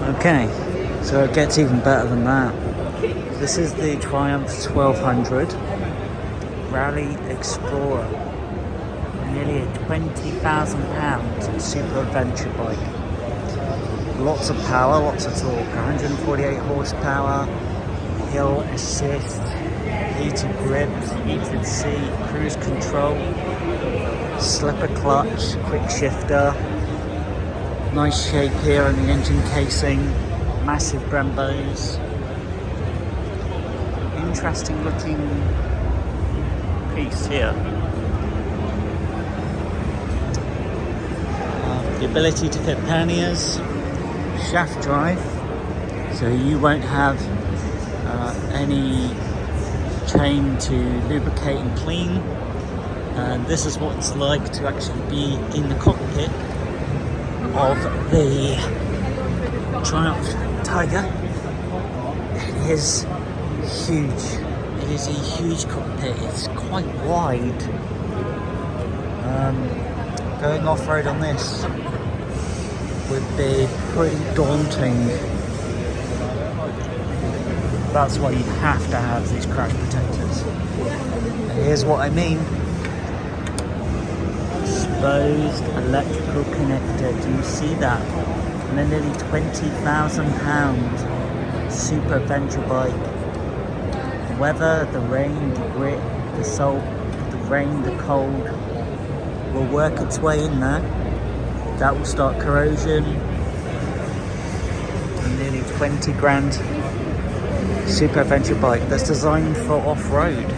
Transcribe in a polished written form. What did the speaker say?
Okay, so it gets even better than that. This is the Triumph 1200 Rally Explorer. Nearly a £20,000 super adventure bike. Lots of power, lots of torque, 148 horsepower, hill assist, heated grips, heated seat, cruise control, slipper clutch, quick shifter, nice shape here on the engine casing, massive Brembos, interesting looking piece here. The ability to fit panniers, shaft drive, so you won't have any chain to lubricate and clean. And this is what it's like to actually be in the cockpit of the Triumph Tiger. It is huge. It is a huge cockpit. It's quite wide. Going off-road on this would be pretty daunting. That's why you have to have these crash protectors. Here's what I mean. Exposed electrical connector. Do you see that? And a nearly £20,000 super adventure bike. Weather, the rain, the grit, the salt, the rain, the cold will work its way in there. That will start corrosion. A nearly 20 grand super adventure bike that's designed for off-road.